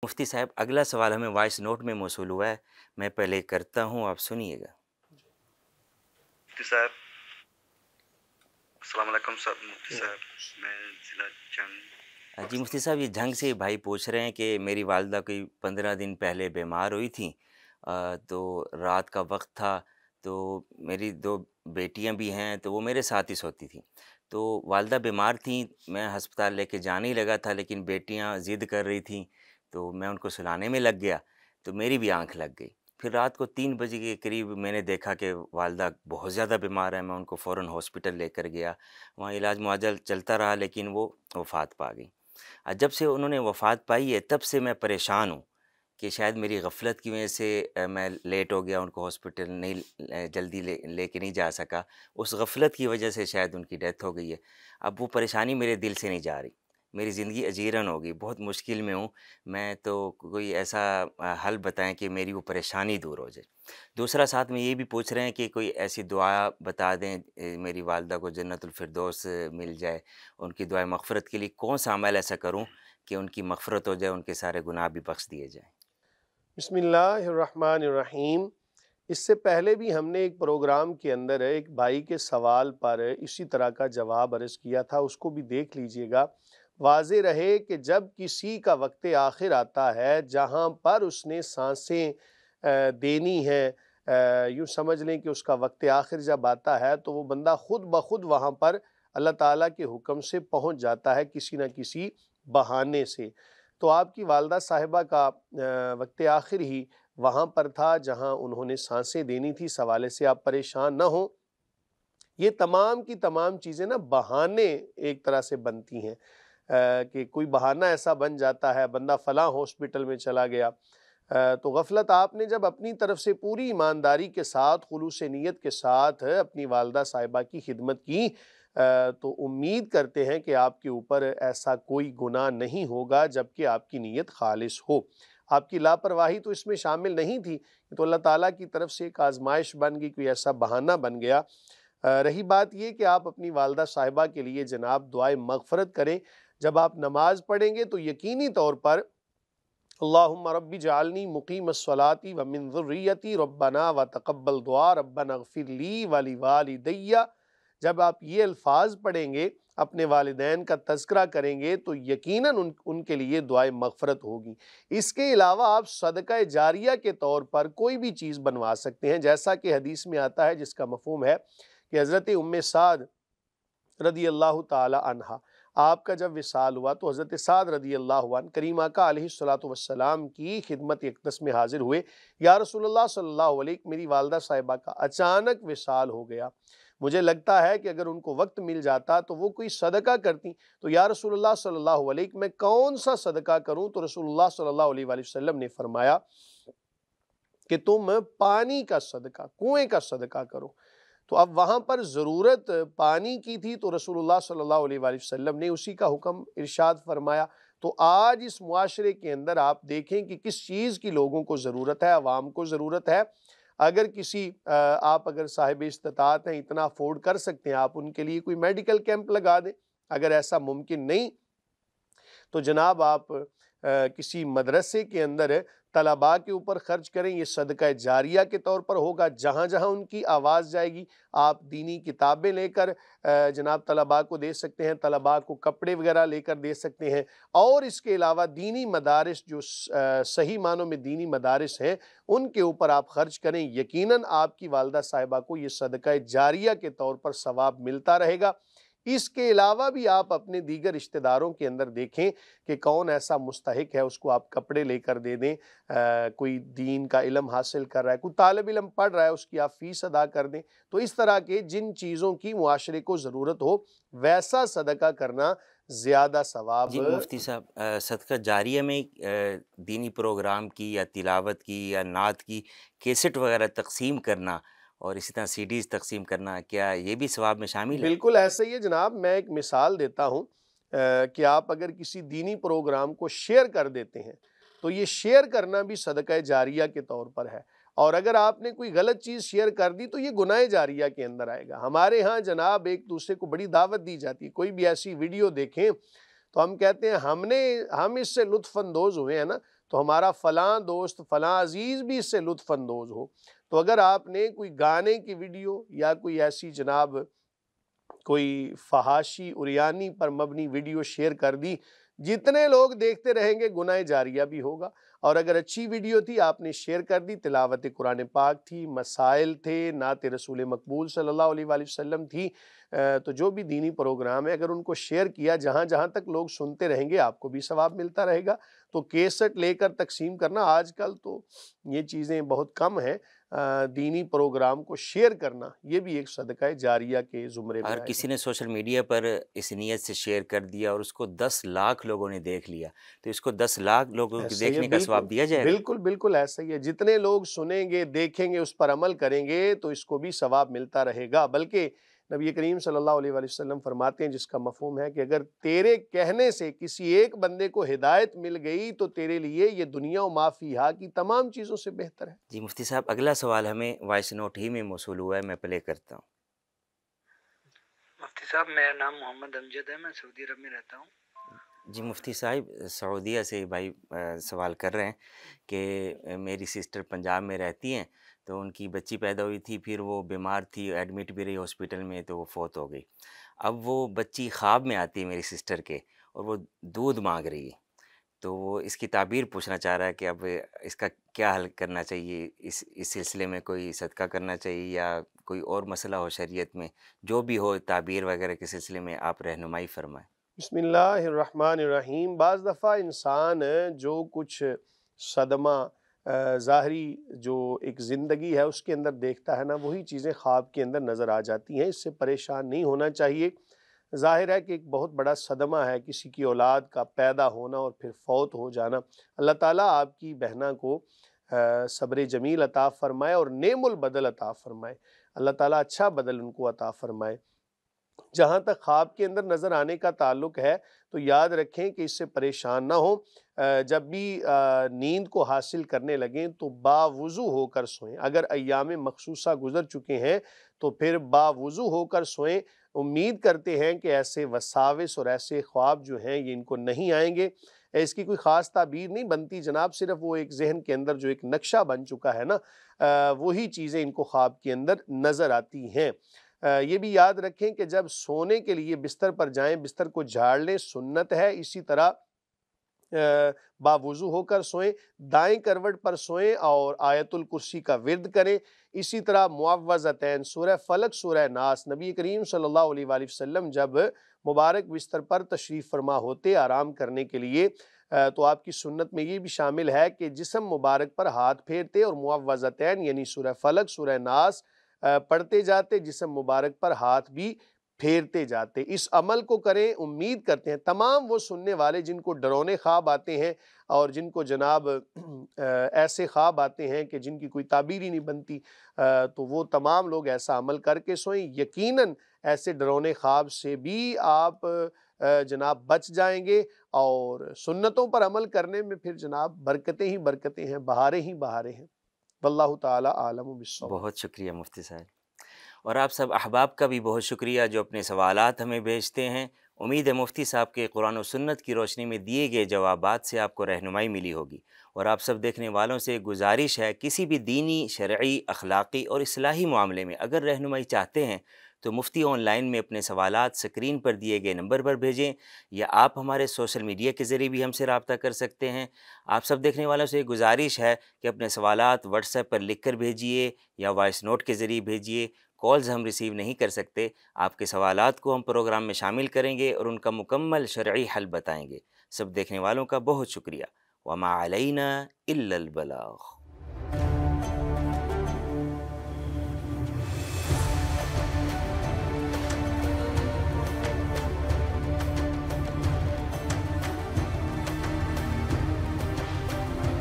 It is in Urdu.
مفتی صاحب اگلا سوال ہمیں وائس نوٹ میں موصول ہوا ہے، میں پہلے کرتا ہوں، آپ سنیے گا۔ مفتی صاحب السلام علیکم مفتی صاحب، میں ضلع جنگ جی مفتی صاحب، یہ جھنگ سے بھائی پوچھ رہے ہیں کہ میری والدہ کوئی 15 دن پہلے بیمار ہوئی تھیں، تو رات کا وقت تھا، تو میری 2 بیٹیاں بھی ہیں، تو وہ میرے ساتھ ہی سوتی تھیں۔ تو والدہ بیمار تھیں، میں ہسپتال لے کے جانے ہی لگا تھا، لیکن بیٹیاں ضد کر رہی تھیں، تو میں ان کو سلانے میں لگ گیا، تو میری بھی آنکھ لگ گئی۔ پھر رات کو 3 بجے کے قریب میں نے دیکھا کہ والدہ بہت زیادہ بیمار ہے، میں ان کو فوراً ہاسپٹل لے کر گیا، وہاں علاج معالجہ چلتا رہا، لیکن وہ وفات پا گئی۔ جب سے انہوں نے وفات پائی ہے تب سے میں پریشان ہوں کہ شاید میری غفلت کی وجہ سے میں لیٹ ہو گیا، ان کو ہاسپٹل نہیں جلدی لے کے نہیں جا سکا، اس غفلت کی وجہ سے شاید ان کی ڈیتھ ہو گئی ہے۔ اب وہ پریشانی میرے دل سے نہیں جا رہی، میری زندگی اجیرن ہو گئی، بہت مشکل میں ہوں میں، تو کوئی ایسا حل بتائیں کہ میری وہ پریشانی دور ہو جائے۔ دوسرا ساتھ میں یہ بھی پوچھ رہے ہیں کہ کوئی ایسی دعا بتا دیں میری والدہ کو جنت الفردوس مل جائے، ان کی دعائے مغفرت کے لیے کون سا عمل ایسا کروں کہ ان کی مغفرت ہو جائے، ان کے سارے گناہ بھی بخش دیے جائیں۔ بسم اللہ الرحمن الرحیم۔ اس سے پہلے بھی ہم نے ایک پروگرام کے اندر ایک بھائی کے سوال پر اسی طرح کا جواب عرض کیا تھا، اس کو بھی دیکھ لیجئے گا۔ واضح رہے کہ جب کسی کا وقت آخر آتا ہے جہاں پر اس نے سانسیں دینی ہیں، یوں سمجھ لیں کہ اس کا وقت آخر جب آتا ہے تو وہ بندہ خود بخود وہاں پر اللہ تعالیٰ کے حکم سے پہنچ جاتا ہے کسی نہ کسی بہانے سے۔ تو آپ کی والدہ صاحبہ کا وقت آخر ہی وہاں پر تھا جہاں انہوں نے سانسیں دینی تھی، اس حوالے سے آپ پریشان نہ ہوں۔ یہ تمام کی تمام چیزیں نا بہانے ایک طرح سے بنتی ہیں، کہ کوئی بہانہ ایسا بن جاتا ہے، بندہ فلاں ہاسپٹل میں چلا گیا، تو غفلت آپ نے جب اپنی طرف سے پوری ایمانداری کے ساتھ، خلوص نیت کے ساتھ اپنی والدہ صاحبہ کی خدمت کی، تو امید کرتے ہیں کہ آپ کے اوپر ایسا کوئی گناہ نہیں ہوگا جبکہ آپ کی نیت خالص ہو۔ آپ کی لاپرواہی تو اس میں شامل نہیں تھی، تو اللہ تعالیٰ کی طرف سے ایک آزمائش بن گئی، کوئی ایسا بہانہ بن گیا۔ رہی بات یہ کہ آپ اپنی والدہ صاحبہ کے لیے جناب دعائے مغفرت کریں۔ جب آپ نماز پڑھیں گے تو یقینی طور پر اللہم رب جعلنی مقیم الصلاۃ ومن ذریتی ربنا وتقبل دعا ربنا اغفر لی ولوالدی، جب آپ یہ الفاظ پڑھیں گے، اپنے والدین کا تذکرہ کریں گے، تو یقیناً ان کے لیے دعائے مغفرت ہوگی۔ اس کے علاوہ آپ صدقہ جاریہ کے طور پر کوئی بھی چیز بنوا سکتے ہیں، جیسا کہ حدیث میں آتا ہے جس کا مفہوم ہے کہ حضرت سعد رضی اللہ تعالی عنہ، آپ کا جب وصال ہوا تو حضرت سعد رضی اللہ عنہ کریم آقا علیہ السلام کی خدمت اقدس میں حاضر ہوئے، یا رسول اللہ صلی اللہ علیہ وسلم، میری والدہ صاحبہ کا اچانک وصال ہو گیا، مجھے لگتا ہے کہ اگر ان کو وقت مل جاتا تو وہ کوئی صدقہ کرتی، تو یا رسول اللہ صلی اللہ علیہ وسلم میں کون سا صدقہ کروں؟ تو رسول اللہ صلی اللہ علیہ وسلم نے فرمایا کہ تم پانی کا صدقہ، کنویں کا صدقہ کرو۔ تو اب وہاں پر ضرورت پانی کی تھی تو رسول اللہ صلی اللہ علیہ وسلم نے اسی کا حکم ارشاد فرمایا۔ تو آج اس معاشرے کے اندر آپ دیکھیں کہ کس چیز کی لوگوں کو ضرورت ہے، عوام کو ضرورت ہے۔ اگر کسی آپ اگر صاحب استطاعت ہیں، اتنا افورڈ کر سکتے ہیں، آپ ان کے لیے کوئی میڈیکل کیمپ لگا دیں۔ اگر ایسا ممکن نہیں تو جناب آپ کسی مدرسے کے اندر طلباء کے اوپر خرچ کریں، یہ صدقہ جاریہ کے طور پر ہوگا۔ جہاں جہاں ان کی آواز جائے گی، آپ دینی کتابیں لے کر جناب طلباء کو دے سکتے ہیں، طلباء کو کپڑے وغیرہ لے کر دے سکتے ہیں، اور اس کے علاوہ دینی مدارس جو صحیح معنوں میں دینی مدارس ہیں ان کے اوپر آپ خرچ کریں، یقیناً آپ کی والدہ صاحبہ کو یہ صدقہ جاریہ کے طور پر ثواب ملتا رہے گا۔ اس کے علاوہ بھی آپ اپنے دیگر رشتہ داروں کے اندر دیکھیں کہ کون ایسا مستحق ہے، اس کو آپ کپڑے لے کر دے دیں، کوئی دین کا علم حاصل کر رہا ہے، کوئی طالب علم پڑھ رہا ہے، اس کی آپ فیس ادا کر دیں۔ تو اس طرح کے جن چیزوں کی معاشرے کو ضرورت ہو ویسا صدقہ کرنا زیادہ ثواب۔ جی مفتی صاحب، صدقہ جاریہ میں دینی پروگرام کی یا تلاوت کی یا نعت کی کیسٹ وغیرہ تقسیم کرنا اور اسی طرح سی ڈیز تقسیم کرنا، کیا یہ بھی ثواب میں شامل ہے؟ بالکل ایسا ہی ہے جناب، میں ایک مثال دیتا ہوں کہ آپ اگر کسی دینی پروگرام کو شیئر کر دیتے ہیں تو یہ شیئر کرنا بھی صدقہ جاریہ کے طور پر ہے، اور اگر آپ نے کوئی غلط چیز شیئر کر دی تو یہ گناہ جاریہ کے اندر آئے گا۔ ہمارے ہاں جناب ایک دوسرے کو بڑی دعوت دی جاتی ہے، کوئی بھی ایسی ویڈیو دیکھیں تو ہم کہتے ہیں ہم اس سے لطف اندوز ہوئے ہیں نا تو ہمارا فلاں دوست فلاں عزیز بھی اس سے لطف اندوز ہو۔ تو اگر آپ نے کوئی گانے کی ویڈیو یا کوئی ایسی جناب کوئی فحاشی عریانی پر مبنی ویڈیو شیئر کر دی، جتنے لوگ دیکھتے رہیں گے گناہ جاریہ بھی ہوگا۔ اور اگر اچھی ویڈیو تھی آپ نے شیئر کر دی، تلاوت قرآن پاک تھی، مسائل تھے، نعت رسول مقبول صلی اللہ علیہ وآلہ وسلم تھی، تو جو بھی دینی پروگرام ہے اگر ان کو شیئر کیا، جہاں جہاں تک لوگ سنتے رہیں گے آپ کو بھی ثواب ملتا رہے گا۔ تو کیسٹ لے کر تقسیم کرنا، آج کل تو یہ چیزیں بہت کم ہیں، دینی پروگرام کو شیئر کرنا یہ بھی ایک صدقہ جاریہ کے زمرے میں اور آئے کسی گا۔ نے سوشل میڈیا پر اس نیت سے شیئر کر دیا اور اس کو 10 لاکھ لوگوں نے دیکھ لیا، تو اس کو 10 لاکھ لوگوں کے ایسا ہی ہے، دیکھنے کا بالکل ثواب دیا جائے گا؟ بالکل بالکل ایسا ہی ہے، جتنے لوگ سنیں گے، دیکھیں گے، اس پر عمل کریں گے تو اس کو بھی ثواب ملتا رہے گا۔ بلکہ نبی کریم صلی اللہ علیہ وآلہ وسلم فرماتے ہیں، جس کا مفہوم ہے کہ اگر تیرے کہنے سے کسی ایک بندے کو ہدایت مل گئی تو تیرے لیے یہ دنیا و ما فیہا کی تمام چیزوں سے بہتر ہے۔ جی مفتی صاحب، اگلا سوال ہمیں وائس نوٹ ہی میں موصول ہوا ہے، میں پلے کرتا ہوں۔ مفتی صاحب میرا نام محمد امجد ہے، میں سعودی عرب میں رہتا ہوں۔ جی مفتی صاحب، سعودیہ سے بھائی سوال کر رہے ہیں کہ میری سسٹر پنجاب میں رہتی ہیں، تو ان کی بچی پیدا ہوئی تھی، پھر وہ بیمار تھی، ایڈمٹ بھی رہی ہاسپٹل میں، تو وہ فوت ہو گئی۔ اب وہ بچی خواب میں آتی ہے میری سسٹر کے، اور وہ دودھ مانگ رہی ہے، تو وہ اس کی تعبیر پوچھنا چاہ رہا ہے کہ اب اس کا کیا حل کرنا چاہیے، اس سلسلے میں کوئی صدقہ کرنا چاہیے یا کوئی اور مسئلہ ہو شریعت میں، جو بھی ہو تعبیر وغیرہ کے سلسلے میں آپ رہنمائی فرمائیں۔ بسم اللہ الرحمن الرحیم۔ بعض دفعہ انسان جو کچھ صدمہ ظاہری جو ایک زندگی ہے اس کے اندر دیکھتا ہے نا، وہی چیزیں خواب کے اندر نظر آ جاتی ہیں۔ اس سے پریشان نہیں ہونا چاہیے۔ ظاہر ہے کہ ایک بہت بڑا صدمہ ہے کسی کی اولاد کا پیدا ہونا اور پھر فوت ہو جانا۔ اللہ تعالیٰ آپ کی بہنہ کو صبر جمیل عطا فرمائے اور نعم البدل عطا فرمائے۔ اللہ تعالیٰ اچھا بدل ان کو عطا فرمائے۔ جہاں تک خواب کے اندر نظر آنے کا تعلق ہے تو یاد رکھیں کہ اس سے پریشان نہ ہوں۔ جب بھی نیند کو حاصل کرنے لگیں تو باوضو ہو کر سوئیں۔ اگر ایام مخصوصہ گزر چکے ہیں تو پھر باوضو ہو کر سوئیں۔ امید کرتے ہیں کہ ایسے وساوس اور ایسے خواب جو ہیں یہ ان کو نہیں آئیں گے۔ اس کی کوئی خاص تعبیر نہیں بنتی جناب، صرف وہ ایک ذہن کے اندر جو ایک نقشہ بن چکا ہے نا، وہی چیزیں ان کو خواب کے اندر نظر آتی ہیں۔ یہ بھی یاد رکھیں کہ جب سونے کے لیے بستر پر جائیں، بستر کو جھاڑ لیں، سنت ہے۔ اسی طرح باوضو ہو کر سوئیں، دائیں کروٹ پر سوئیں اور آیت الکرسی کا ورد کریں۔ اسی طرح معوذتین، سورہ فلق، سورہ ناس۔ نبی کریم صلی اللہ علیہ وآلہ وسلم جب مبارک بستر پر تشریف فرما ہوتے آرام کرنے کے لیے، تو آپ کی سنت میں یہ بھی شامل ہے کہ جسم مبارک پر ہاتھ پھیرتے اور معوذتین یعنی سورہ فلق، سورہ ناس پڑھتے جاتے، جسم مبارک پر ہاتھ بھی پھیرتے جاتے۔ اس عمل کو کریں۔ امید کرتے ہیں تمام وہ سننے والے جن کو ڈرونے خواب آتے ہیں اور جن کو جناب ایسے خواب آتے ہیں کہ جن کی کوئی تعبیر ہی نہیں بنتی، تو وہ تمام لوگ ایسا عمل کر کے سوئیں۔ یقیناً ایسے ڈرونے خواب سے بھی آپ جناب بچ جائیں گے، اور سنتوں پر عمل کرنے میں پھر جناب برکتیں ہی برکتیں ہیں، بہاریں ہی بہاریں ہیں۔ واللہ تعالی عالم بالصواب۔ بہت شکریہ مفتی صاحب، اور آپ سب احباب کا بھی بہت شکریہ جو اپنے سوالات ہمیں بھیجتے ہیں۔ امید ہے مفتی صاحب کے قرآن و سنت کی روشنی میں دیے گئے جوابات سے آپ کو رہنمائی ملی ہوگی، اور آپ سب دیکھنے والوں سے گزارش ہے کسی بھی دینی، شرعی، اخلاقی اور اصلاحی معاملے میں اگر رہنمائی چاہتے ہیں تو مفتی آن لائن میں اپنے سوالات سکرین پر دیے گئے نمبر پر بھیجیں، یا آپ ہمارے سوشل میڈیا کے ذریعے بھی ہم سے رابطہ کر سکتے ہیں۔ آپ سب دیکھنے والوں سے گزارش ہے کہ اپنے سوالات واٹس ایپ پر لکھ کر بھیجیے یا وائس نوٹ کے ذریعے بھیجیے۔ کالز ہم ریسیو نہیں کر سکتے۔ آپ کے سوالات کو ہم پروگرام میں شامل کریں گے اور ان کا مکمل شرعی حل بتائیں گے۔ سب دیکھنے والوں کا بہت شکریہ۔ وما علینا الا البلاغ۔